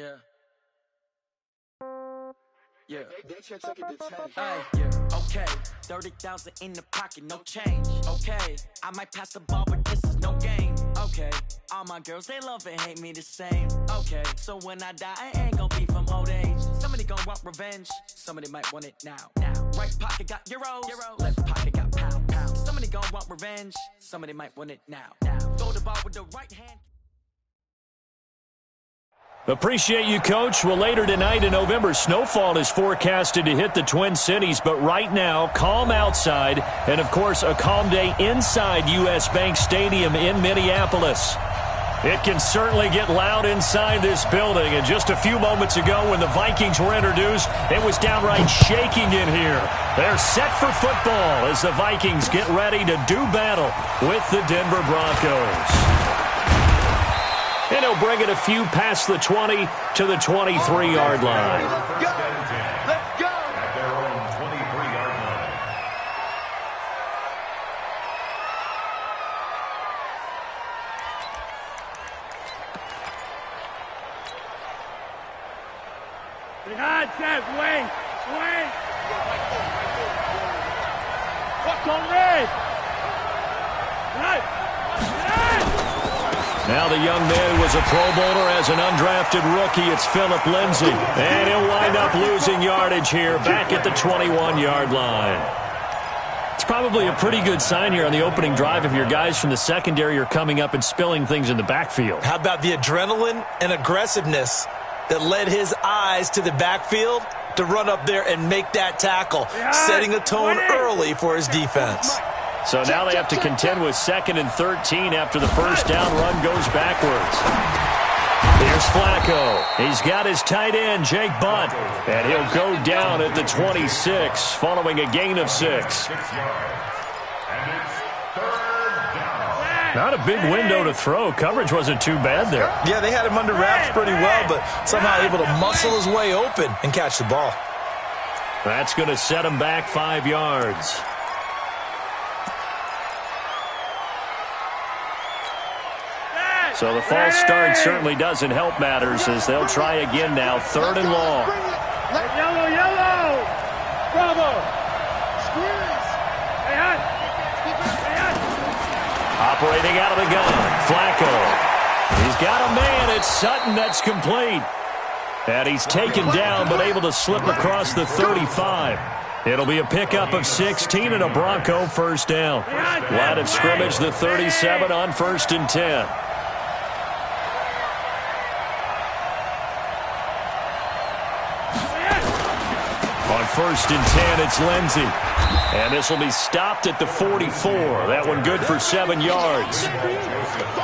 Yeah. Yeah. Okay. 30,000 in the pocket, no change. Okay. I might pass the ball, but this is no game. Okay. All my girls, they love and hate me the same. Okay. So when I die, I ain't gonna be from old age. Somebody gonna want revenge. Somebody might want it now. Right pocket got euros. Left pocket got pounds. Somebody gonna want revenge. Somebody might want it now. Throw the ball with the right hand. Appreciate you, Coach. Well, later tonight in November, snowfall is forecasted to hit the Twin Cities, but right now, calm outside, and, of course, a calm day inside U.S. Bank Stadium in Minneapolis. It can certainly get loud inside this building, and just a few moments ago when the Vikings were introduced, it was downright shaking in here. They're set for football as the Vikings get ready to do battle with the Denver Broncos. And he'll bring it a few past the 20 to the 23-yard line. Let's go! At their own 23-yard line. Behind, Jeff, wait! What's on red? Right! Now the young man who was a Pro Bowler as an undrafted rookie. It's Phillip Lindsay. And he'll wind up losing yardage here back at the 21-yard line. It's probably a pretty good sign here on the opening drive if your guys from the secondary are coming up and spilling things in the backfield. How about the adrenaline and aggressiveness that led his eyes to the backfield to run up there and make that tackle, setting a tone early for his defense. So now they have to contend with 2nd and 13 after the first down run goes backwards. Here's Flacco. He's got his tight end, Jake Butt, and he'll go down at the 26 following a gain of 6. Not a big window to throw. Coverage wasn't too bad there. Yeah, they had him under wraps pretty well, but somehow able to muscle his way open and catch the ball. That's going to set him back 5 yards. So the false start certainly doesn't help matters as they'll try again now. 3rd and long. Yellow! Bravo! Squeeze! Operating out of the gun, Flacco. He's got a man. It's Sutton that's complete. And he's taken down but able to slip across the 35. It'll be a pickup of 16 and a Bronco first down. Line of scrimmage, the 37 on 1st and 10. On 1st and 10, it's Lindsay. And this will be stopped at the 44. That one good for 7 yards.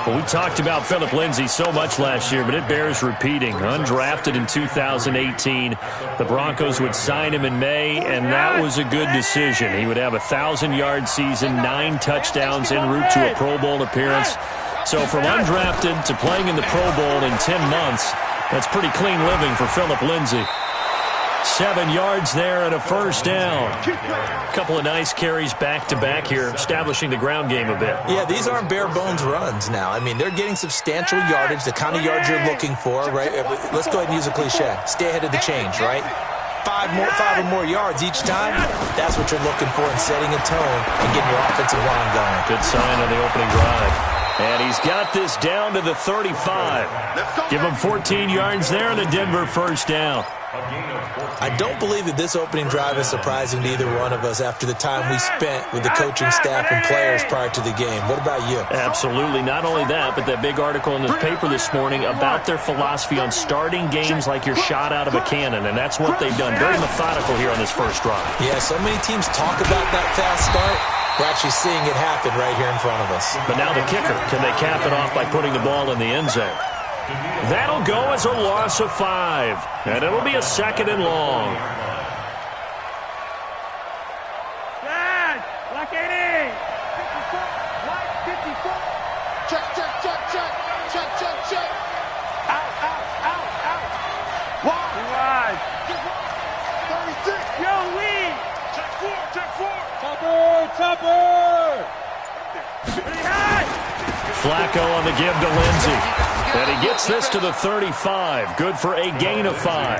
Well, we talked about Phillip Lindsay so much last year, but it bears repeating. Undrafted in 2018. The Broncos would sign him in May, and that was a good decision. He would have a 1,000-yard season, 9 touchdowns en route to a Pro Bowl appearance. So from undrafted to playing in the Pro Bowl in 10 months, that's pretty clean living for Phillip Lindsay. 7 yards there and a first down. A couple of nice carries back-to-back here, establishing the ground game a bit. Yeah, these aren't bare-bones runs now. I mean, they're getting substantial yardage, the kind of yards you're looking for, right? Let's go ahead and use a cliche. Stay ahead of the change, right? 5 or more yards each time, that's what you're looking for in setting a tone and getting your offensive line going. Good sign on the opening drive. And he's got this down to the 35. Give him 14 yards there and a Denver first down. I don't believe that this opening drive is surprising to either one of us after the time we spent with the coaching staff and players prior to the game. What about you? Absolutely. Not only that, but that big article in the paper this morning about their philosophy on starting games like you're shot out of a cannon, and that's what they've done. Very methodical here on this first drive. Yeah, so many teams talk about that fast start. We're actually seeing it happen right here in front of us. But now the kicker. Can they cap it off by putting the ball in the end zone? That'll go as a loss of 5, and it'll be a 2nd and long. Dad, lock it in. 54. Check. Out. Wide. 36. Yo, lead. Check 4. Topper. Flacco on the give to Lindsay. And he gets this to the 35. Good for a gain of 5.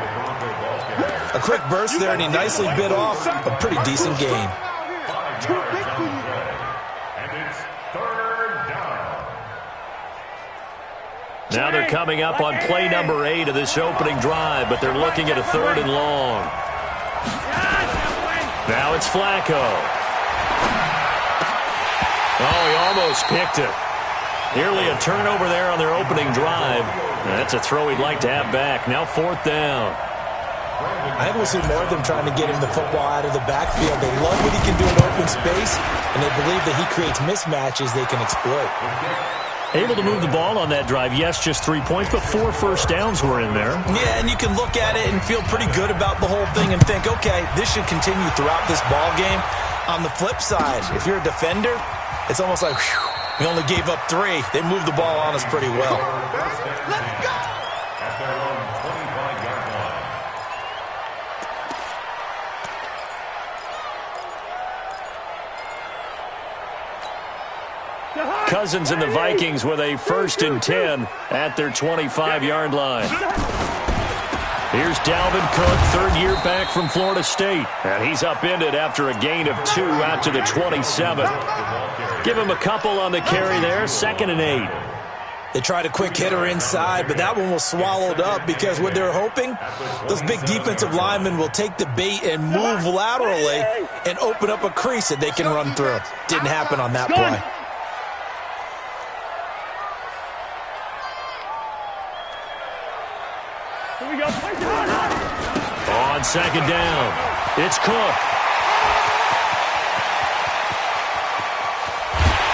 A quick burst there, and he nicely bit off a pretty decent gain. Now they're coming up on play number 8 of this opening drive, but they're looking at a 3rd and long. Now it's Flacco. Oh, he almost picked it. Nearly a turnover there on their opening drive. That's a throw he'd like to have back. Now 4th down. I think we'll see more of them trying to get him the football out of the backfield. They love what he can do in open space, and they believe that he creates mismatches they can exploit. Able to move the ball on that drive. Yes, just 3 points, but 4 first downs were in there. Yeah, and you can look at it and feel pretty good about the whole thing and think, okay, this should continue throughout this ball game. On the flip side, if you're a defender, it's almost like, whew, we only gave up 3. They moved the ball on us pretty well. Let's go! At their own 25-yard line. Cousins and the Vikings with a 1st and 10 at their 25-yard line. Here's Dalvin Cook, 3rd year back from Florida State. And he's upended after a gain of 2 out to the 27. Give him a couple on the carry there, 2nd and 8. They tried a quick hitter inside, but that one was swallowed up because what they're hoping, those big defensive linemen will take the bait and move laterally and open up a crease that they can run through. Didn't happen on that play. On 2nd down, it's Cook.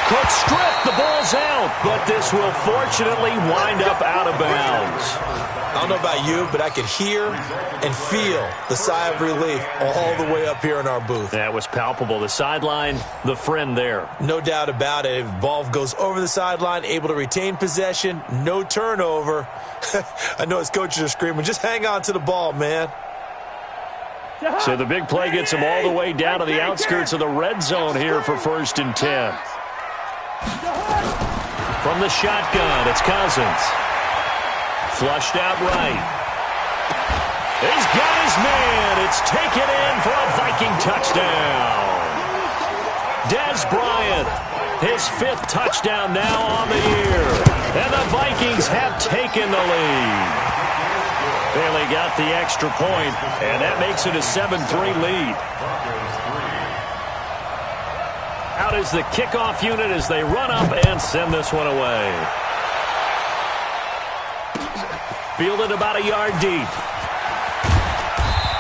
Cook stripped, the ball's out, but this will fortunately wind up out of bounds. I don't know about you, but I could hear and feel the sigh of relief all the way up here in our booth. That was palpable. The sideline, the friend there. No doubt about it. If ball goes over the sideline, able to retain possession, no turnover. I know his coaches are screaming, just hang on to the ball, man. So the big play gets him all the way down to the outskirts of the red zone here for 1st and 10. From the shotgun, it's Cousins. Flushed out right. He's got his man. It's taken in for a Viking touchdown. Dez Bryant, his 5th touchdown now on the year. And the Vikings have taken the lead. Bailey got the extra point, and that makes it a 7-3 lead. Out is the kickoff unit as they run up and send this one away. Fielded about a yard deep.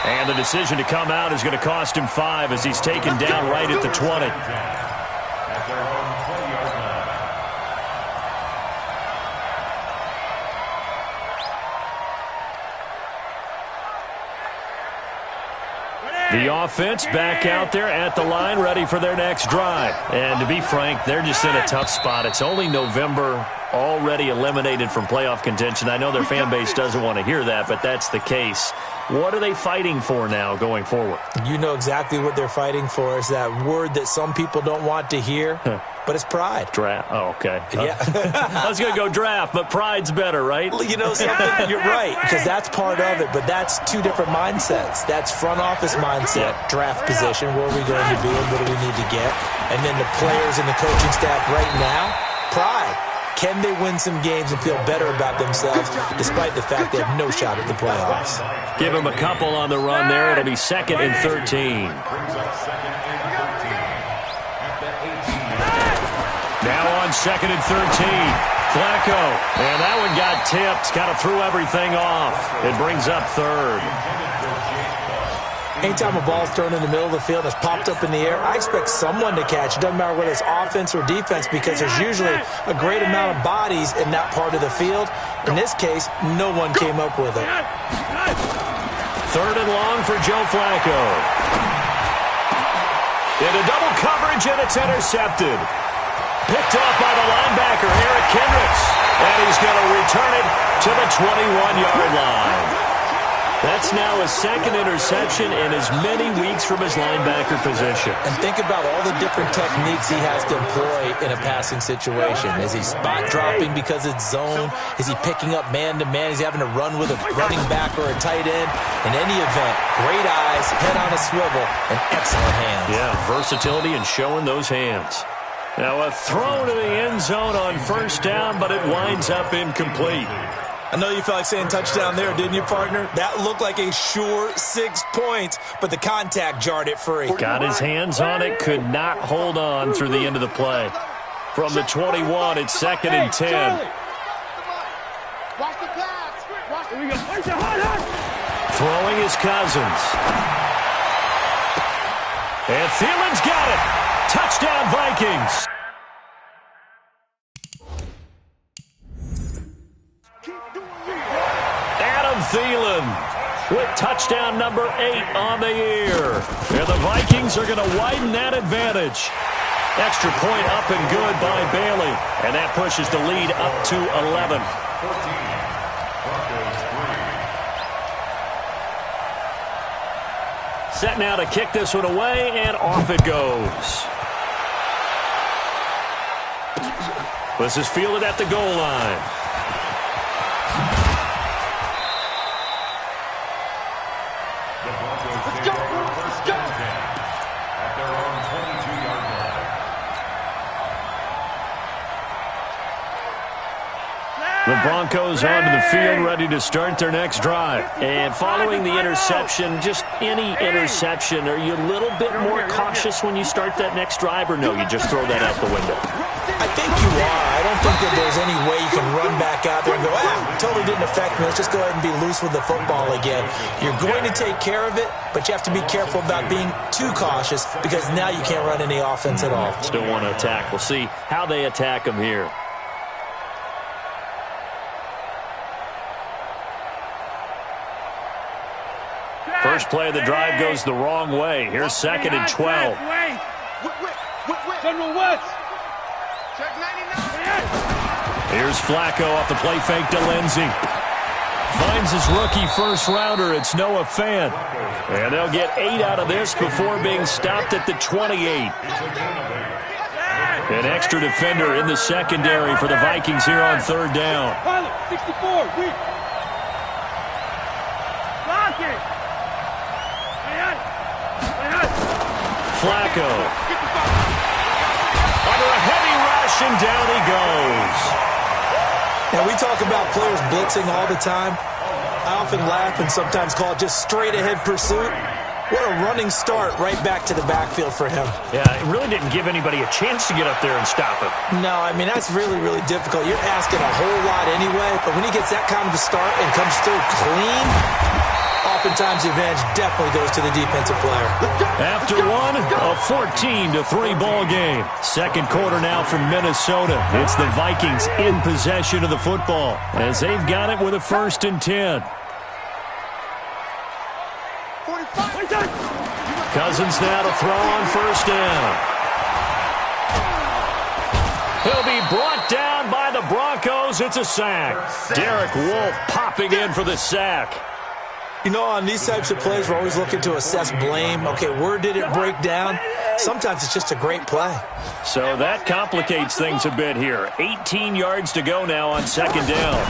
And the decision to come out is going to cost him 5 as he's taken down right at the 20. At their own 20-yard line. The offense back out there at the line, ready for their next drive. And to be frank, they're just in a tough spot. It's only November, already eliminated from playoff contention. I know their fan base doesn't want to hear that, but that's the case. What are they fighting for now going forward? You know exactly what they're fighting for. Is that word that some people don't want to hear, but it's pride. Draft. Oh, okay. Yeah. I was going to go draft, but pride's better, right? You know something? You're right, because that's part of it, but that's 2 different mindsets. That's front office mindset, draft position, where are we going to be and what do we need to get? And then the players and the coaching staff right now, pride. Can they win some games and feel better about themselves despite the fact they have no shot at the playoffs? Give him a couple on the run there. It'll be 2nd and 13. Now on 2nd and 13. Flacco. And that one got tipped. Kind of threw everything off. It brings up 3rd. Anytime a ball's thrown in the middle of the field and it's popped up in the air, I expect someone to catch. It doesn't matter whether it's offense or defense because there's usually a great amount of bodies in that part of the field. In this case, no one came up with it. 3rd and long for Joe Flacco. Into double coverage, and it's intercepted. Picked off by the linebacker, Eric Kendricks. And he's going to return it to the 21-yard line. That's now his second interception in as many weeks from his linebacker position. And think about all the different techniques he has to employ in a passing situation. Is he spot dropping because it's zone? Is he picking up man-to-man? Is he having to run with a running back or a tight end? In any event, great eyes, head on a swivel, and excellent hands. Yeah, versatility and showing those hands. Now a throw to the end zone on first down, but it winds up incomplete. I know you felt like saying touchdown there, didn't you, partner? That looked like a sure 6 points, but the contact jarred it free. Got his hands on it, could not hold on through the end of the play. From the 21, it's 2nd and 10. Throwing is Cousins. And Thielen's got it. Touchdown, Vikings. Thielen with touchdown number 8 on the year. And the Vikings are going to widen that advantage. Extra point up and good by Bailey. And that pushes the lead up to 11. Set now to kick this one away, and off it goes. This is fielded at the goal line. The Broncos onto the field, ready to start their next drive. And following the interception, just any interception, are you a little bit more cautious when you start that next drive, or no, you just throw that out the window? I think you are. I don't think that there's any way you can run back out there and go, totally didn't affect me. Let's just go ahead and be loose with the football again. You're going to take care of it, but you have to be careful about being too cautious because now you can't run any offense at all. Still want to attack. We'll see how they attack them here. First play of the drive goes the wrong way. Here's 2nd and 12. Here's Flacco off the play fake to Lindsey. Finds his rookie first rounder. It's Noah Fant. And they'll get 8 out of this before being stopped at the 28. An extra defender in the secondary for the Vikings here on 3rd down. 64, Flacco. Under a heavy rush, and down he goes. Now, we talk about players blitzing all the time. I often laugh and sometimes call it just straight-ahead pursuit. What a running start right back to the backfield for him. Yeah, it really didn't give anybody a chance to get up there and stop him. No, I mean, that's really, really difficult. You're asking a whole lot anyway, but when he gets that kind of a start and comes through clean, oftentimes the advantage definitely goes to the defensive player. After one, a 14-3 ball game. Second quarter now from Minnesota. It's the Vikings in possession of the football as they've got it with a 1st and 10. Cousins now to throw on first down. He'll be brought down by the Broncos. It's a sack. Derek Wolfe popping in for the sack. You know, on these types of plays, we're always looking to assess blame. Okay, where did it break down? Sometimes it's just a great play. So that complicates things a bit here. 18 yards to go now on 2nd down.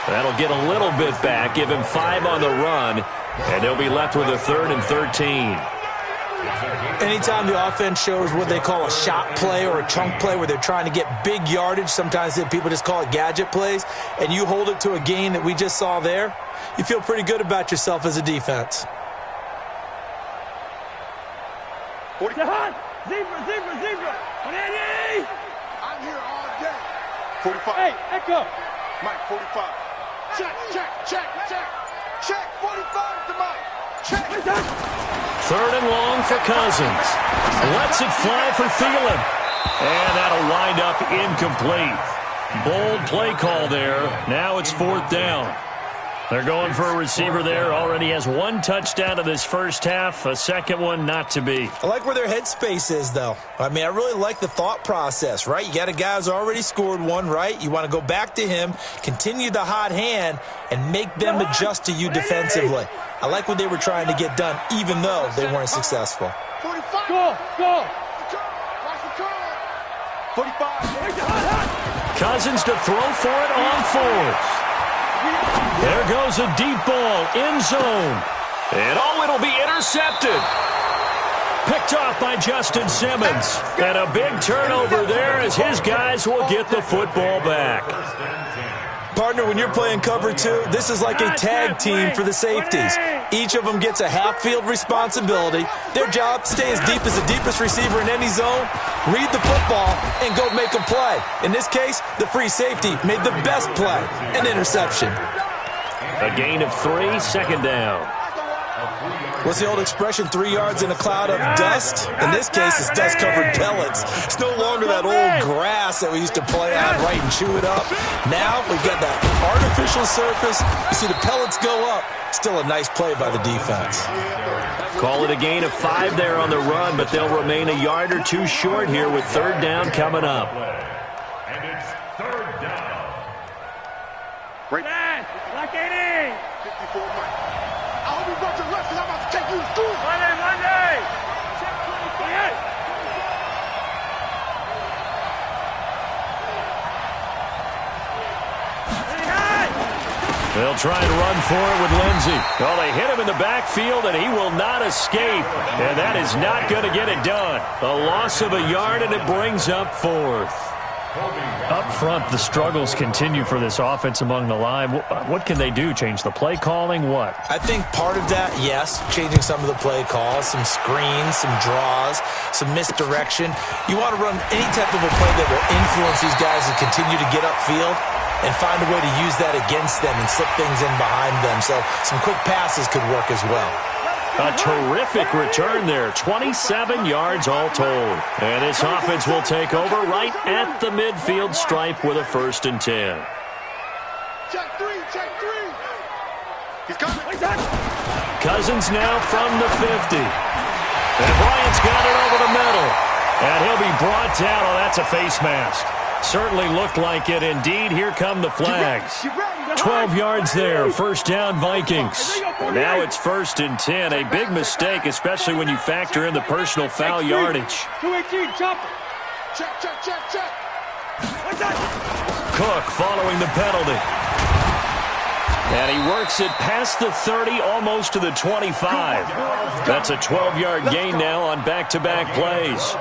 That'll get a little bit back, give him 5 on the run, and they'll be left with a 3rd and 13. Anytime the offense shows what they call a shot play or a chunk play where they're trying to get big yardage, sometimes people just call it gadget plays, and you hold it to a gain that we just saw there, you feel pretty good about yourself as a defense. Zebra. Ready? I'm here all day. 45. Hey, Echo. Mike, 45. Check. 45 to Mike. Check. 3rd and long for Cousins. Lets it fly for Thielen. And that'll wind up incomplete. Bold play call there. Now it's 4th down. They're going for a receiver there. Already has one touchdown in this first half. A second one not to be. I like where their headspace is, though. I mean, I really like the thought process, right? You got a guy who's already scored one, right? You want to go back to him, continue the hot hand, and make them adjust to you defensively. I like what they were trying to get done, even though they weren't successful. 45. Go. 45. Cousins to throw for it on fourth. There goes a deep ball, end zone. And it'll be intercepted. Picked off by Justin Simmons. And a big turnover there as his guys will get the football back. Partner, when you're playing cover two, this is like a tag team for the safeties. Each of them gets a half-field responsibility. Their job, stay as deep as the deepest receiver in any zone, read the football, and go make a play. In this case, the free safety made the best play, an interception. A gain of 3, second down. What's the old expression, 3 yards in a cloud of dust? In this case, it's dust-covered pellets. It's no longer that old grass that we used to play on, right, and chew it up. Now we've got that artificial surface. You see the pellets go up. Still a nice play by the defense. Call it a gain of 5 there on the run, but they'll remain a yard or two short here with third down coming up. And it's third down. Great. Lock it in. 54 Mike. I hope you brought your left because I'm about to take you to school. Monday. Check 28. They'll try and run for it with Lindsey. Well, they hit him in the backfield, and he will not escape. And that is not going to get it done. A loss of a yard, and it brings up fourth. Up front, the struggles continue for this offense among the line. What can they do? Change the play calling? What? I think part of that, yes, changing some of the play calls, some screens, some draws, some misdirection. You want to run any type of a play that will influence these guys to continue to get upfield and find a way to use that against them and slip things in behind them. So some quick passes could work as well. A terrific return there. 27 yards all told. And this offense will take over right at the midfield stripe with a 1st and 10. Check 3. He's coming. Cousins now from the 50. And Bryant's got it over the middle. And he'll be brought down. Oh, that's a face mask. Certainly looked like it. Indeed, here come the flags. 12 yards there. First down, Vikings. Now it's 1st and 10. A big mistake, especially when you factor in the personal foul yardage. 218, chopper. Check. Cook following the penalty. And he works it past the 30, almost to the 25. That's a 12-yard gain now on back-to-back plays.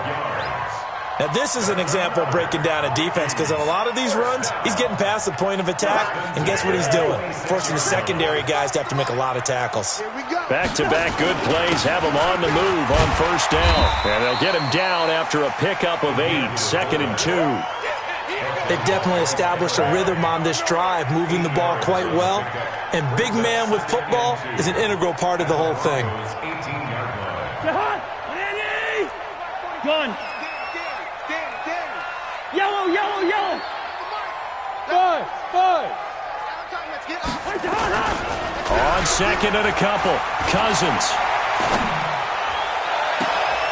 Now, this is an example of breaking down a defense because on a lot of these runs, he's getting past the point of attack, and guess what he's doing? Forcing the secondary guys to have to make a lot of tackles. Back-to-back good plays have him on the move on first down. And they'll get him down after a pickup of 8, 2nd and 2. They definitely established a rhythm on this drive, moving the ball quite well. And big man with football is an integral part of the whole thing. Gun. Yellow. Five. On 2nd and a couple. Cousins.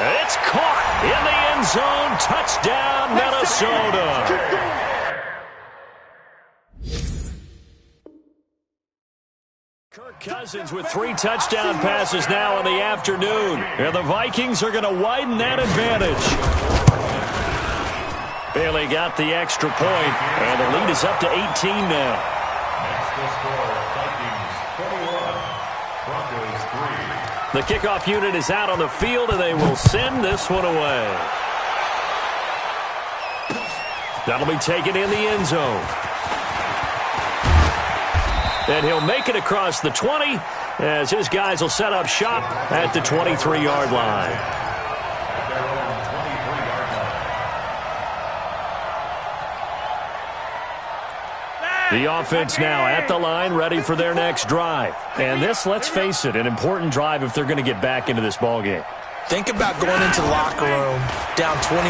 It's caught in the end zone. Touchdown, Minnesota. Kirk Cousins with 3 touchdown passes now in the afternoon. And the Vikings are going to widen that advantage. Bailey got the extra point, and the lead is up to 18 now. Next to score, Vikings 21, Broncos 3. The kickoff unit is out on the field, and they will send this one away. That'll be taken in the end zone. And he'll make it across the 20 as his guys will set up shop at the 23-yard line. The offense now at the line, ready for their next drive. And this, let's face it, an important drive if they're going to get back into this ballgame. Think about going into the locker room down 21-10.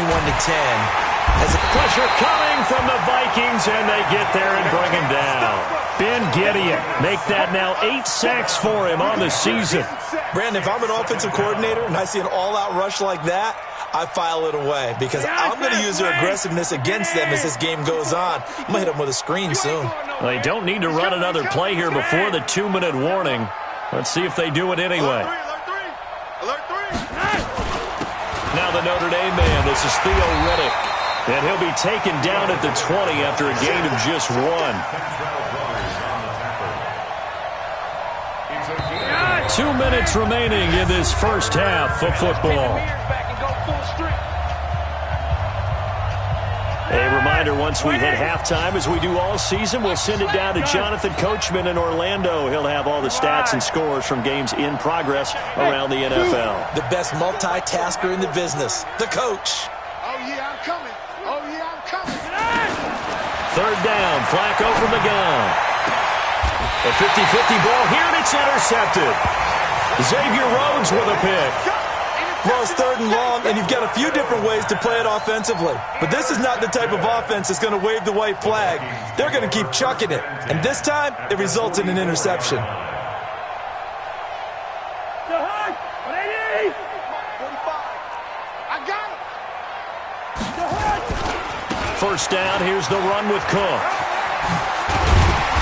As pressure coming from the Vikings, and they get there and bring him down. Ben Gideon make that now 8 sacks for him on the season. Brandon, if I'm an offensive coordinator and I see an all-out rush like that, I file it away because I'm going to use their aggressiveness against them as this game goes on. I'm going to hit them with a screen soon. They don't need to run another play here before the 2-minute warning. Let's see if they do it anyway. Alert three. Now the Notre Dame man, this is Theo Riddick. And he'll be taken down at the 20 after a gain of just 1. 2 minutes remaining in this first half of football. A reminder, once we hit halftime, as we do all season, we'll send it down to Jonathan Coachman in Orlando. He'll have all the stats and scores from games in progress around the NFL. The best multitasker in the business, the coach. Oh, yeah, I'm coming. Oh, yeah, I'm coming. Third down, Flacco from the gun. A 50-50 ball here, and it's intercepted. Xavier Rhodes with a pick. Well, it's 3rd and long, and you've got a few different ways to play it offensively. But this is not the type of offense that's going to wave the white flag. They're going to keep chucking it. And this time, it results in an interception. First down, here's the run with Cook.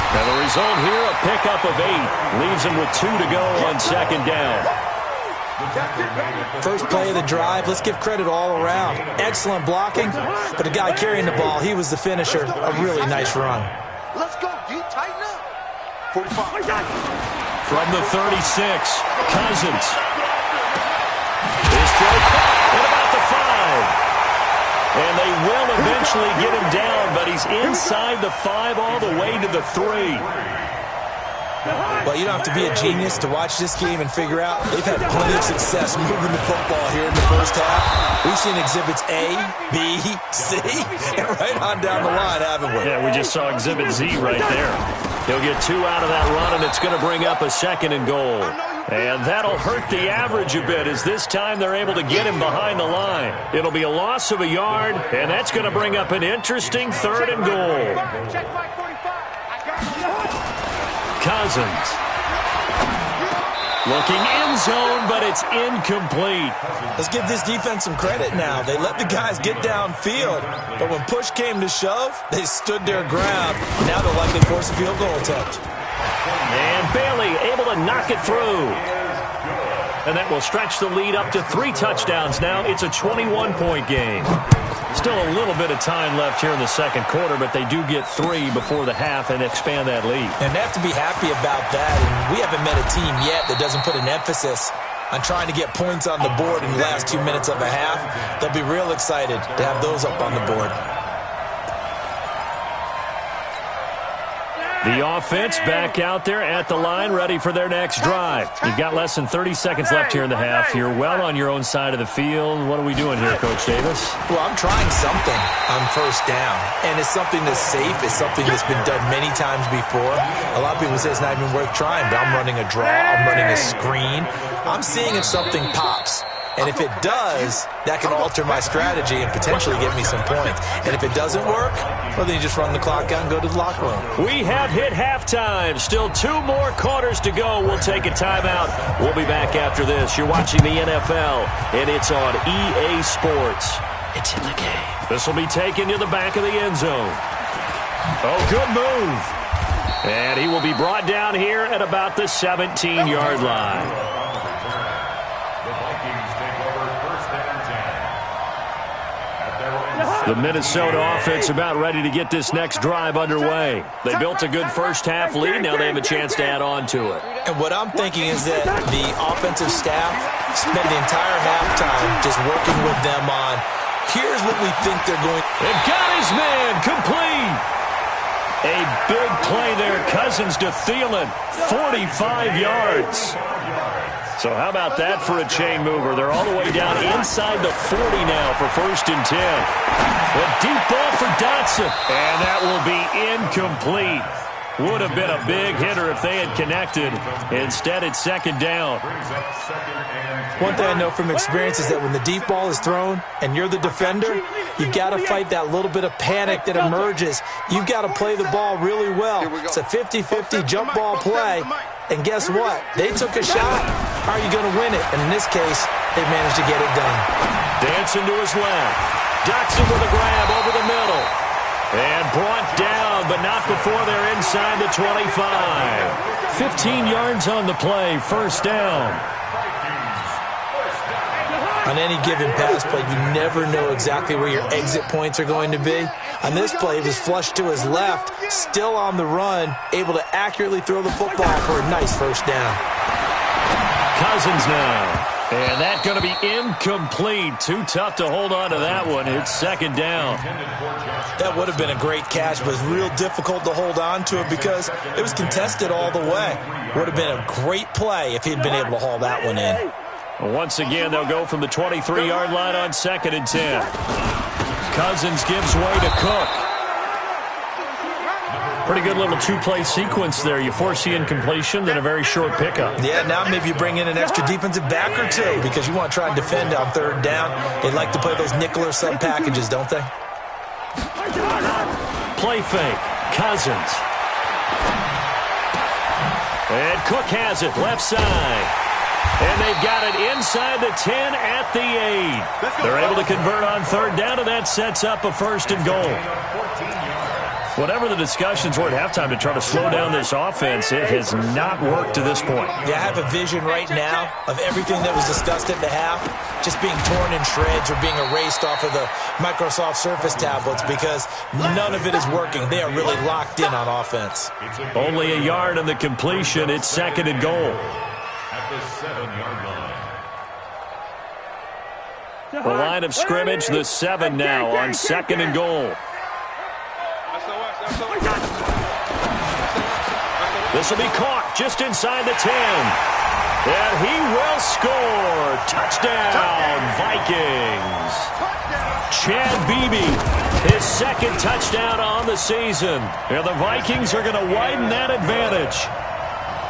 And the result here, a pickup of 8. Leaves him with 2 to go on 2nd down. First play of the drive, let's give credit all around. Excellent blocking, but the guy carrying the ball, he was the finisher. A really nice run. Let's go, D. Tighten up. 45. From the 36, Cousins. His throw at about the 5. And they will eventually get him down, but he's inside the 5 all the way to the 3. Well, you don't have to be a genius to watch this game and figure out they've had plenty of success moving the football here in the first half. We've seen exhibits A, B, C, and right on down the line, haven't we? Yeah, we just saw exhibit Z right there. He'll get 2 out of that run, and it's going to bring up a 2nd and goal. And that'll hurt the average a bit as this time they're able to get him behind the line. It'll be a loss of a yard, and that's going to bring up an interesting 3rd and goal. Check my 45. I got you. Cousins. Looking end zone, but it's incomplete. Let's give this defense some credit now. They let the guys get downfield, but when push came to shove, they stood their ground. Now they'll likely force a field goal attempt. And Bailey able to knock it through. And that will stretch the lead up to 3 touchdowns now. It's a 21-point game. Still a little bit of time left here in the second quarter, but they do get 3 before the half and expand that lead. And they have to be happy about that. And we haven't met a team yet that doesn't put an emphasis on trying to get points on the board in the last 2 minutes of a half. They'll be real excited to have those up on the board. The offense back out there at the line, ready for their next drive. You've got less than 30 seconds left here in the half. You're well on your own side of the field. What are we doing here, Coach Davis? Well, I'm trying something on first down, and it's something that's safe. It's something that's been done many times before. A lot of people say it's not even worth trying, but I'm running a draw. I'm running a screen. I'm seeing if something pops. And if it does, that can alter my strategy and potentially get me some points. And if it doesn't work, well, then you just run the clock out and go to the locker room. We have hit halftime. Still 2 more quarters to go. We'll take a timeout. We'll be back after this. You're watching the NFL, and it's on EA Sports. It's in the game. This will be taken to the back of the end zone. Oh, good move. And he will be brought down here at about the 17-yard line. The Minnesota offense about ready to get this next drive underway. They built a good first half lead. Now they have a chance to add on to it. And what I'm thinking is that the offensive staff spent the entire halftime just working with them on, here's what we think they're going. They've got his man complete. A big play there. Cousins to Thielen. 45 yards. So how about that for a chain mover? They're all the way down inside the 40 now for 1st and 10. A deep ball for Dotson. And that will be incomplete. Would have been a big hitter if they had connected. Instead, it's second down. One thing I know from experience is that when the deep ball is thrown and you're the defender, you've got to fight that little bit of panic that emerges. You've got to play the ball really well. It's a 50-50 jump ball play. And guess what? They took a shot. How are you going to win it? And in this case, they managed to get it done. Dancing to his left. Dotson with a grab over the middle. And brought down, but not before they're inside the 25. 15 yards on the play, first down. On any given pass play, you never know exactly where your exit points are going to be. On this play, it was flushed to his left, still on the run, able to accurately throw the football for a nice first down. Cousins now. And that's going to be incomplete. Too tough to hold on to that one. It's second down. That would have been a great catch, but it was real difficult to hold on to it because it was contested all the way. Would have been a great play if he'd been able to haul that one in. Once again, they'll go from the 23-yard line on 2nd and 10. Cousins gives way to Cook. Pretty good little two-play sequence there. You force the incompletion, then a very short pickup. Yeah, now maybe you bring in an extra defensive back or two because you want to try and defend on third down. They like to play those nickel or sub packages, don't they? Play fake. Cousins. And Cook has it, left side. And they've got it inside the 10 at the 8. They're able to convert on third down, and that sets up a first and goal. Whatever the discussions were at halftime to try to slow down this offense, it has not worked to this point. Yeah, I have a vision right now of everything that was discussed at the half just being torn in shreds or being erased off of the Microsoft Surface tablets because none of it is working. They are really locked in on offense. Only a yard on the completion. It's second and goal. At the 7-yard line. The line of scrimmage, the 7 now on second and goal. This will be caught just inside the 10. And he will score. Touchdown, Vikings. Chad Beebe, his second touchdown on the season. And the Vikings are going to widen that advantage.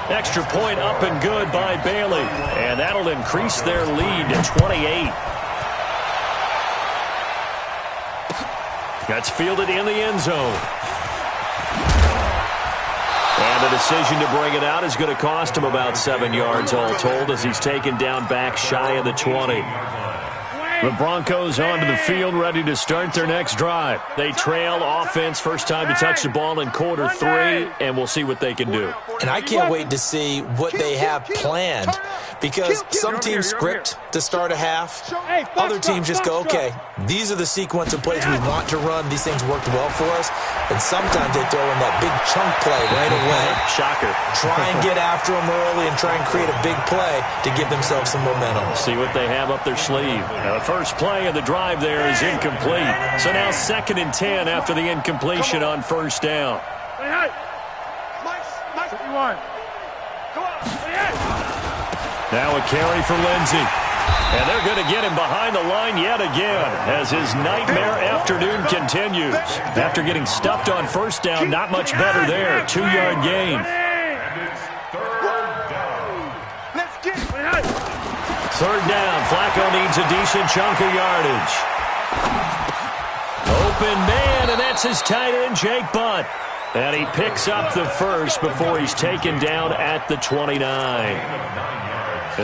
Extra point up and good by Bailey. And that'll increase their lead to 28. That's fielded in the end zone. And the decision to bring it out is going to cost him about 7 yards all told as he's taken down back shy of the 20. The Broncos onto the field, ready to start their next drive. They trail offense, first time to touch the ball in quarter 3, and we'll see what they can do. And I can't wait to see what they have planned because some teams script to start a half. Other teams just go, okay, these are the sequence of plays we want to run. These things worked well for us. And sometimes they throw in that big chunk play right away. Shocker. Try and get after them early and try and create a big play to give themselves some momentum. See what they have up their sleeve. Now, the first play of the drive there is incomplete. So now 2nd and 10 after the incompletion on first down. Now a carry for Lindsey. And they're going to get him behind the line yet again as his nightmare afternoon continues. After getting stuffed on first down, not much better there. 2-yard gain. Third down. Flacco needs a decent chunk of yardage. Open man, and that's his tight end, Jake Butt. And he picks up the first before he's taken down at the 29.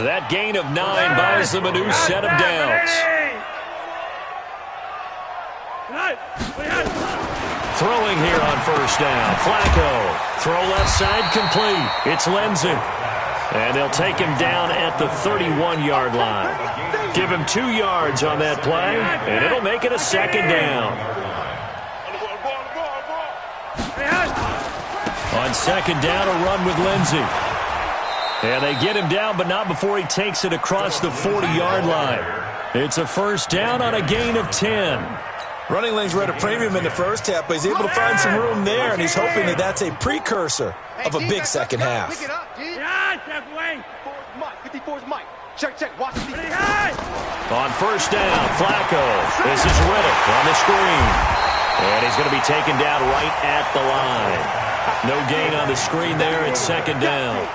That gain of 9 buys them a new set of downs. Throwing here on first down. Flacco. Throw left side complete. It's Lindsey. And they'll take him down at the 31-yard line. Give him 2 yards on that play, and it'll make it a second down. On second down, a run with Lindsey. And they get him down, but not before he takes it across the 40-yard line. It's a first down on a gain of 10. Running lanes were at a premium in the first half, but he's able to find some room there, and he's hoping that that's a precursor of a big second half. On first down, Flacco. This is Riddick on the screen. And he's going to be taken down right at the line. No gain on the screen there. It's second down.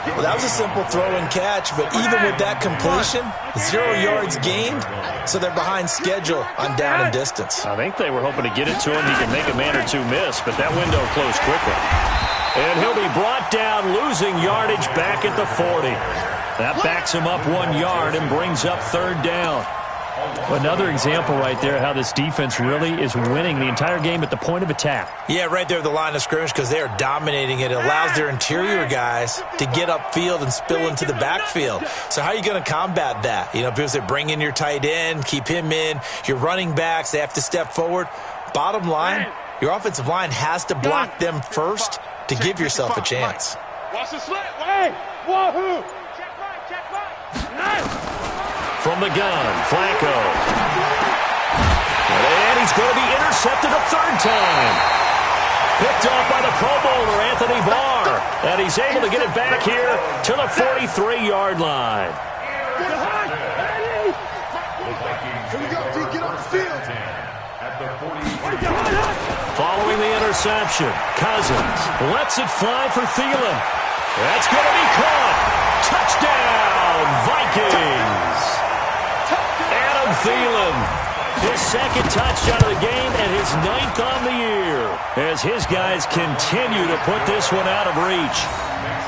Well, that was a simple throw and catch, but even with that completion, 0 yards gained, so they're behind schedule on down and distance. I think they were hoping to get it to him. He can make a man or two miss, but that window closed quickly. And he'll be brought down, losing yardage back at the 40. That backs him up 1 yard and brings up third down. Another example right there how this defense really is winning the entire game at the point of attack. Yeah, right there at the line of scrimmage because they are dominating it. It allows their interior guys to get upfield and spill into the backfield. So how are you going to combat that? You know, because they bring in your tight end, keep him in. Your running backs, they have to step forward. Bottom line, your offensive line has to block them first to give yourself a chance. Watch the slant. Hey, wahoo! Check right. Nice. From the gun, Flacco. And he's going to be intercepted a third time. Picked off by the Pro Bowler, Anthony Barr. And he's able to get it back here to the 43-yard line. Following the interception, Cousins lets it fly for Thielen. That's going to be caught. Touchdown, Vikings. Adam Thielen, his second touchdown of the game and his 9th on the year as his guys continue to put this one out of reach.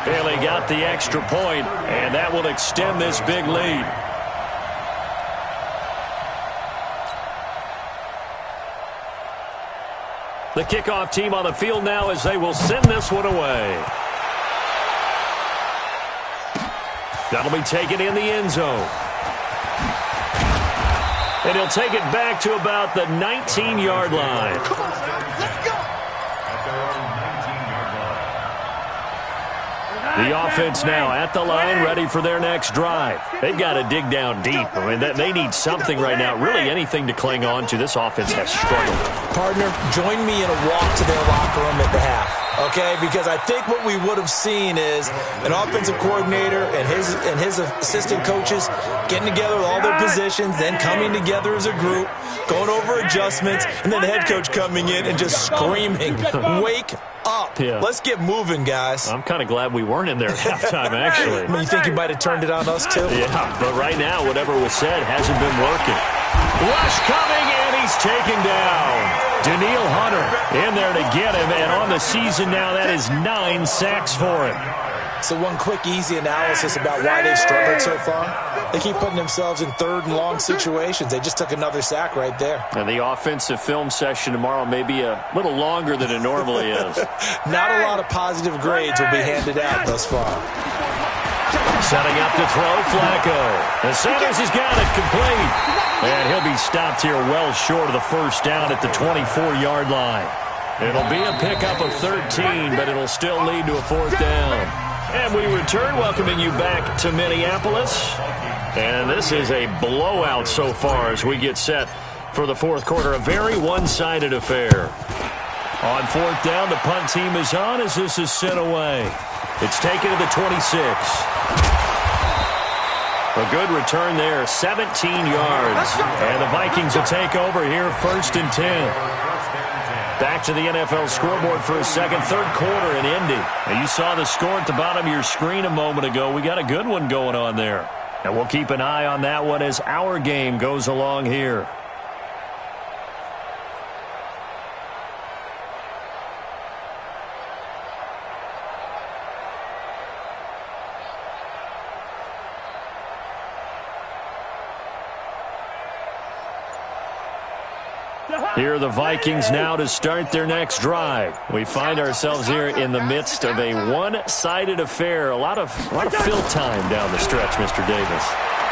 Bailey got the extra point, and that will extend this big lead. The kickoff team on the field now as they will send this one away. That'll be taken in the end zone. And he'll take it back to about the 19-yard line. Come on, let's go. The offense now at the line, ready for their next drive. They've got to dig down deep. I mean, they need something right now, really anything to cling on to. This offense has struggled. Partner, join me in a walk to their locker room at the half. Okay, because I think what we would have seen is an offensive coordinator and his assistant coaches getting together with all their positions, then coming together as a group, going over adjustments, and then the head coach coming in and just screaming, "Wake up. Yeah. Let's get moving, guys." I'm kind of glad we weren't in there at halftime, actually. I mean, you think you might have turned it on us, too? Yeah, but right now, whatever was said hasn't been working. Rush coming, and he's taken down. Daniil Hunter in there to get him, and on the season now, that is 9 sacks for him. So one quick, easy analysis about why they've struggled so far. They keep putting themselves in third and long situations. They just took another sack right there. And the offensive film session tomorrow may be a little longer than it normally is. Not a lot of positive grades will be handed out thus far. Setting up to throw, Flacco. The Sanders has got it complete. And he'll be stopped here well short of the first down at the 24-yard line. It'll be a pickup of 13, but it'll still lead to a fourth down. And we return, welcoming you back to Minneapolis. And this is a blowout so far as we get set for the fourth quarter. A very one-sided affair. On fourth down, the punt team is on as this is sent away. It's taken to the 26. A good return there, 17 yards. And the Vikings will take over here, 1st and 10. Back to the NFL scoreboard for a second, third quarter in Indy. Now you saw the score at the bottom of your screen a moment ago. We got a good one going on there. And we'll keep an eye on that one as our game goes along here. Here are the Vikings now to start their next drive. We find ourselves here in the midst of a one-sided affair. A lot of fill time down the stretch, Mr. Davis.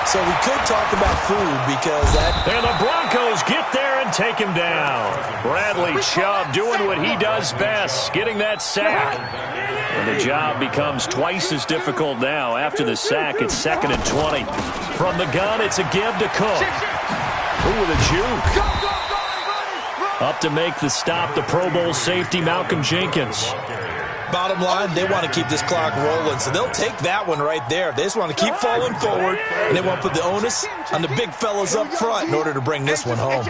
So we could talk about food because that... And the Broncos get there and take him down. Bradley Chubb doing what he does best, getting that sack. And the job becomes twice as difficult now. After the sack, it's 2nd and 20. From the gun, it's a give to Cook. Ooh, with a juke. Up to make the stop, the Pro Bowl safety, Malcolm Jenkins. Bottom line, they want to keep this clock rolling, so they'll take that one right there. They just want to keep falling forward, and they want to put the onus on the big fellas up front in order to bring this one home.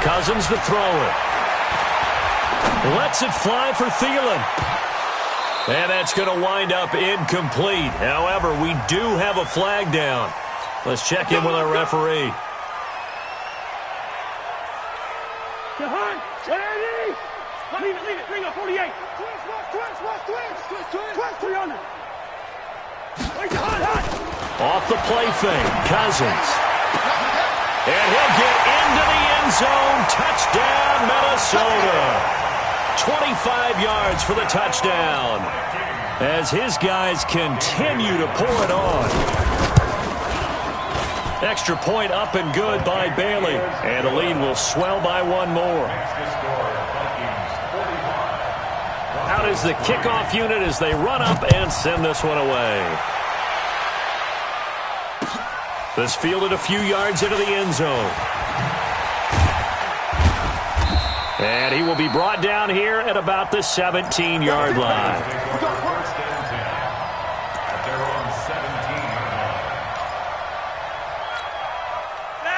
Cousins to throw it. Lets it fly for Thielen. And that's going to wind up incomplete. However, we do have a flag down. Let's check in with our referee. Leave it. Bring up 48. Twist. 300. Off the play fake, Cousins. And he'll get into the end zone. Touchdown, Minnesota. 25 yards for the touchdown. As his guys continue to pour it on. Extra point up and good by Bailey. And the lead will swell by one more. Out is the kickoff unit as they run up and send this one away. This fielded a few yards into the end zone. And he will be brought down here at about the 17-yard line.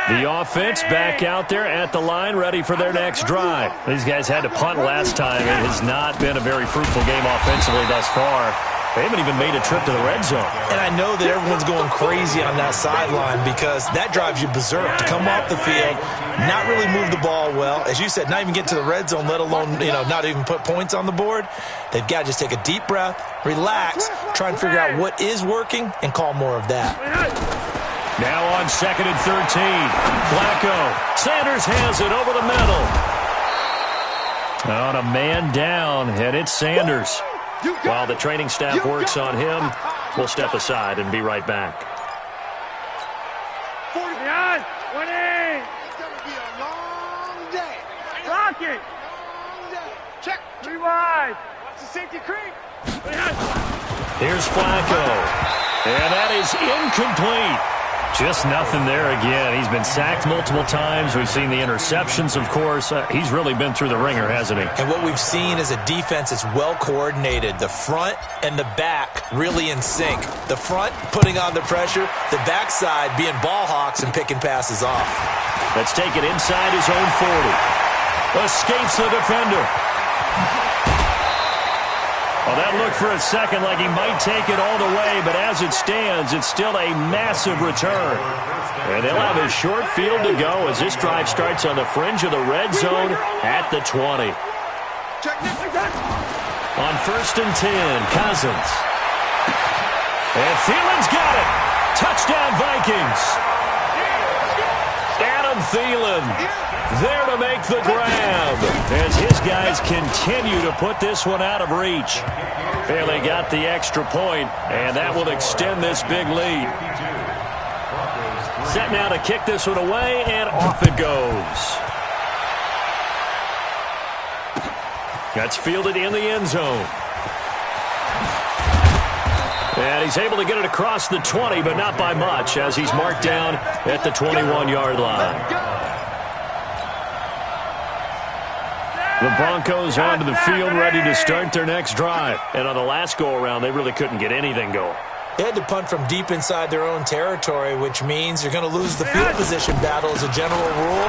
The offense back out there at the line, ready for their next drive. These guys had to punt last time. It has not been a very fruitful game offensively thus far. They haven't even made a trip to the red zone. And I know that everyone's going crazy on that sideline because that drives you berserk to come off the field, not really move the ball well. As you said, not even get to the red zone, let alone, not even put points on the board. They've got to just take a deep breath, relax, try and figure out what is working, and call more of that. Now on 2nd and 13. Flacco. Sanders has it over the middle. On a man down, and it's Sanders. While the training staff works on him, we'll step aside and be right back. 20. It's going to be a long day. Rock it. Long day. Check. 3 wide. Watch the safety creep. Here's Flacco. And that is incomplete. Just nothing there again. He's been sacked multiple times. We've seen the interceptions, of course. He's really been through the ringer, hasn't he? And what we've seen is a defense that's well coordinated. The front and the back really in sync. The front putting on the pressure. The backside being ball hawks and picking passes off. Let's take it inside his own 40. Escapes the defender. Well, that looked for a second like he might take it all the way, but as it stands, it's still a massive return. And they'll have a short field to go as this drive starts on the fringe of the red zone at the 20. On 1st and 10, Cousins. And Thielen's got it. Touchdown, Vikings. Adam Thielen there to make the grab as his guys continue to put this one out of reach. Bailey got the extra point, and that will extend this big lead. Set now to kick this one away, and off it goes. That's fielded in the end zone. And he's able to get it across the 20, but not by much, as he's marked down at the 21-yard line. The Broncos onto the field, ready to start their next drive. And on the last go-around, they really couldn't get anything going. They had to punt from deep inside their own territory, which means you're going to lose the field position battle as a general rule.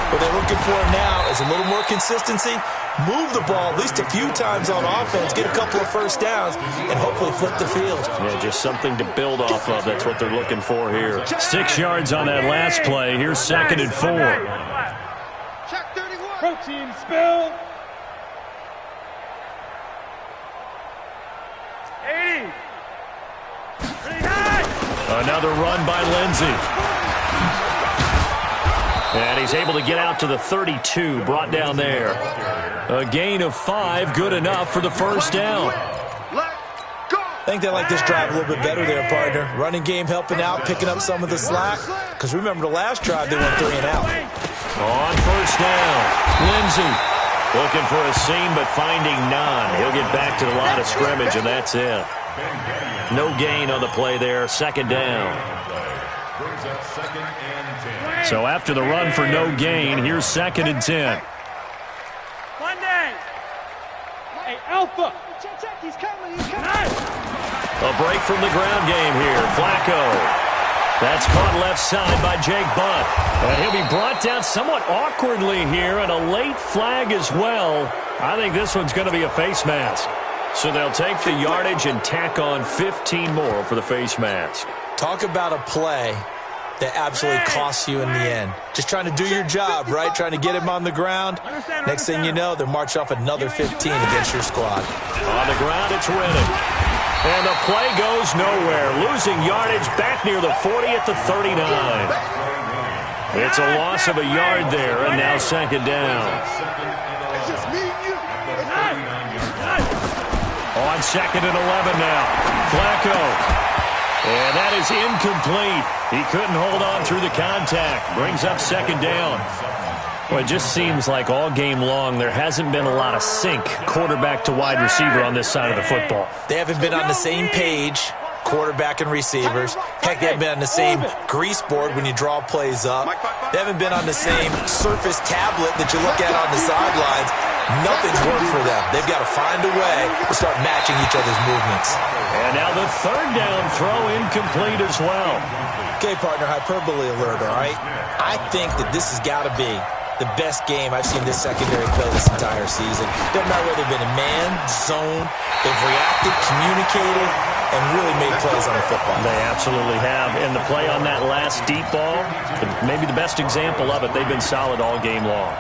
What they're looking for now is a little more consistency, move the ball at least a few times on offense, get a couple of first downs, and hopefully flip the field. Yeah, just something to build off of. That's what they're looking for here. 6 yards on that last play. Here's 2nd and 4. Protein spill. 80. Another run by Lindsey. And he's able to get out to the 32, brought down there. A gain of 5, good enough for the first down. I think they like this drive a little bit better there, partner. Running game helping out, picking up some of the slack. Because remember the last drive, they went 3 and out. On first down, Lindsey looking for a seam, but finding none. He'll get back to the line of scrimmage, and that's it. No gain on the play there. 2nd down. So after the run for no gain, here's 2nd and 10. Monday. Hey, Alpha. He's coming. A break from the ground game here. Flacco. That's caught left side by Jake Butt. And he'll be brought down somewhat awkwardly here, and a late flag as well. I think this one's going to be a face mask. So they'll take the yardage and tack on 15 more for the face mask. Talk about a play that absolutely costs you in the end. Just trying to do your job, right? Trying to get him on the ground. Next thing you know, they'll march off another 15 against your squad. On the ground, it's Riddick. And the play goes nowhere. Losing yardage back near the 40 at the 39. It's a loss of a yard there, and now second down. It's just me and you. On second and 11 now. Flacco. And that is incomplete. He couldn't hold on through the contact. Brings up second down. Well, it just seems like all game long there hasn't been a lot of sync quarterback to wide receiver on this side of the football. They haven't been on the same page, quarterback and receivers. Heck, they haven't been on the same grease board when you draw plays up. They haven't been on the same Surface tablet that you look at on the sidelines. Nothing's worked for them. They've got to find a way to start matching each other's movements. And now the third down throw incomplete as well. Okay, partner, hyperbole alert, all right? I think that this has got to be the best game I've seen this secondary play this entire season. Doesn't matter whether they've been in man, zone, they've reacted, communicated, and really made plays on the football. They absolutely have. And the play on that last deep ball, maybe the best example of it, they've been solid all game long.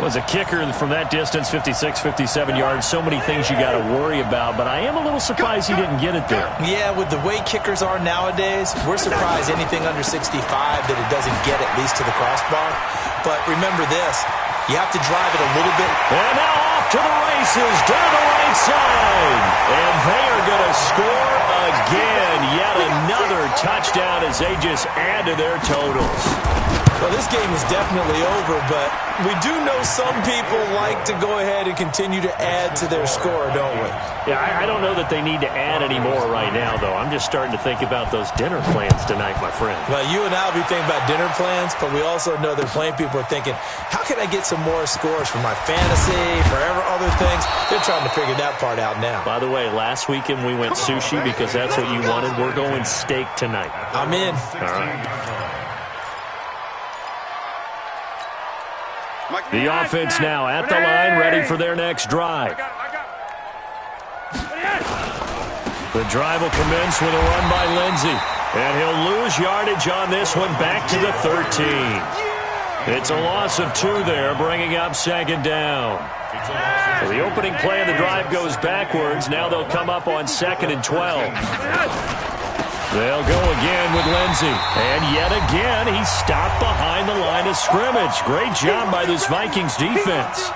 Was a kicker from that distance, 56, 57 yards. So many things you got to worry about, but I am a little surprised he didn't get it there. Yeah, with the way kickers are nowadays, we're surprised anything under 65 that it doesn't get at least to the crossbar. But remember this, you have to drive it a little bit. And now off to the races, down the right side. And they are going to score again. Yet another touchdown as they just add to their totals. Well, this game is definitely over, but we do know some people like to go ahead and continue to add to their score, don't we? Yeah, I don't know that they need to add any more right now, though. I'm just starting to think about those dinner plans tonight, my friend. Well, you and I will be thinking about dinner plans, but we also know that playing people are thinking, how can I get some more scores for my fantasy, for other things? They're trying to figure that part out now. By the way, last weekend we went sushi because that's what you wanted. We're going steak tonight. I'm in. All right. The offense now at the line, ready for their next drive. The drive will commence with a run by Lindsey. And he'll lose yardage on this one back to the 13. It's a loss of 2 there, bringing up second down. So the opening play of the drive goes backwards. Now they'll come up on second and 12. They'll go again with Lindsey. And yet again, he's stopped behind the line of scrimmage. Great job by this Vikings defense.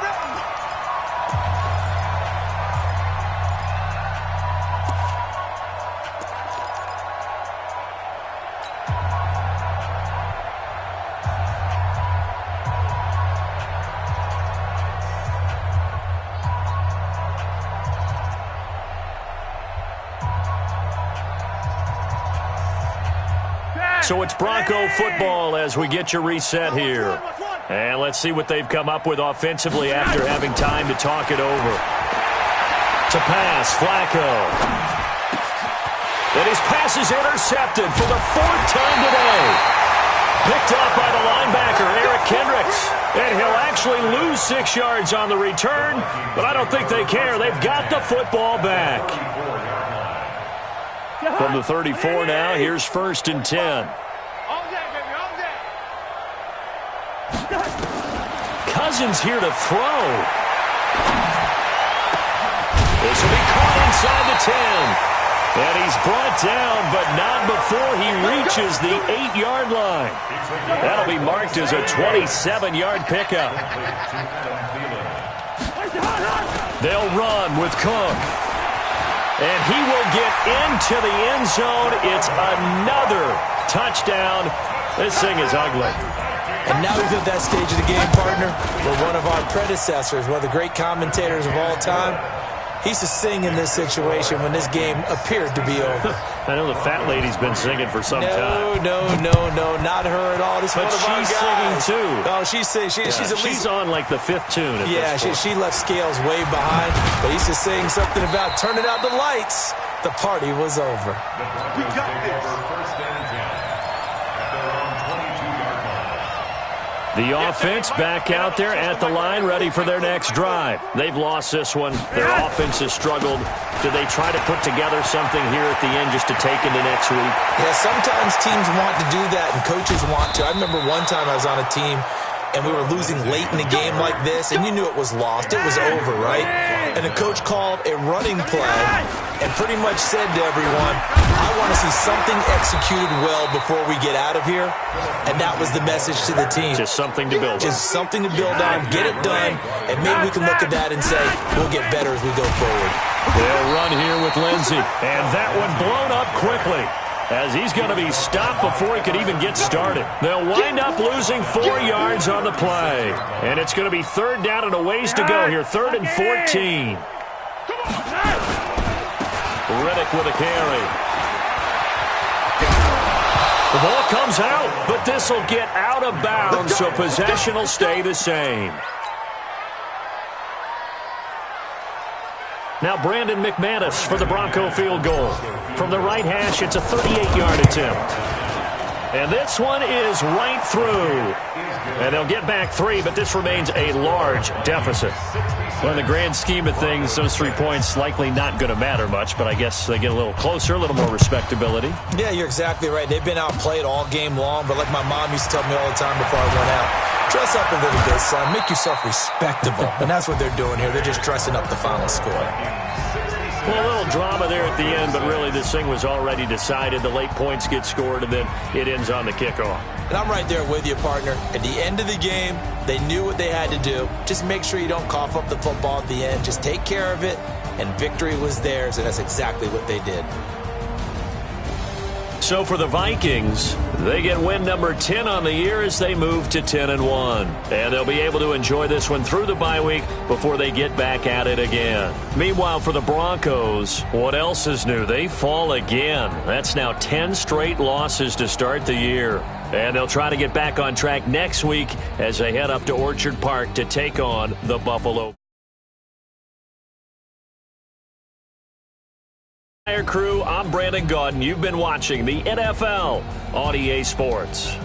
So it's Bronco football as we get your reset here. And let's see what they've come up with offensively after having time to talk it over. To pass, Flacco. And his pass is intercepted for the 4th time today. Picked up by the linebacker, Eric Kendricks. And he'll actually lose 6 yards on the return, but I don't think they care. They've got the football back. From the 34 now, here's 1st and 10. Cousins here to throw. This will be caught inside the 10. And he's brought down, but not before he reaches the 8-yard line. That'll be marked as a 27-yard pickup. They'll run with Cook. And he will get into the end zone. It's another touchdown. This thing is ugly. And now we've at that stage of the game, partner, where one of our predecessors, one of the great commentators of all time, he used to sing in this situation when this game appeared to be over. I know the fat lady's been singing for some time. No, not her at all. This but she's singing too. Oh, she's singing. She's on like the 5th tune. Yeah, she left Scales way behind. But he used to sing something about turning out the lights. The party was over. We got this. The offense back out there at the line, ready for their next drive. They've lost this one. Their offense has struggled. Do they try to put together something here at the end just to take into next week? Yeah, sometimes teams want to do that, and coaches want to. I remember one time I was on a team, and we were losing late in a game like this, and you knew it was lost. It was over, right? And the coach called a running play and pretty much said to everyone, I want to see something executed well before we get out of here. And that was the message to the team. Just something to build on. Just something to build on, get it done, and maybe we can look at that and say, we'll get better as we go forward. They'll run here with Lindsey. And that one blown up quickly, as he's going to be stopped before he could even get started. They'll wind up losing 4 yards on the play. And it's going to be 3rd down and a ways to go here, 3rd and 14. Riddick with a carry. The ball comes out, but this will get out of bounds, so possession will stay the same. Now Brandon McManus for the Bronco field goal. From the right hash, it's a 38-yard attempt. And this one is right through. And they'll get back 3, but this remains a large deficit. Well, in the grand scheme of things, those 3 points likely not going to matter much, but I guess they get a little closer, a little more respectability. Yeah, you're exactly right. They've been outplayed all game long, but like my mom used to tell me all the time before I went out, dress up a little bit, son. Make yourself respectable. And that's what they're doing here. They're just dressing up the final score. Well, a little drama there at the end, but really this thing was already decided. The late points get scored, and then it ends on the kickoff. And I'm right there with you, partner. At the end of the game, they knew what they had to do. Just make sure you don't cough up the football at the end. Just take care of it, and victory was theirs, and that's exactly what they did. So for the Vikings, they get win number 10 on the year as they move to 10-1. And they'll be able to enjoy this one through the bye week before they get back at it again. Meanwhile, for the Broncos, what else is new? They fall again. That's now 10 straight losses to start the year. And they'll try to get back on track next week as they head up to Orchard Park to take on the Buffalo. Crew, I'm Brandon Gaudin. You've been watching the NFL on EA Sports.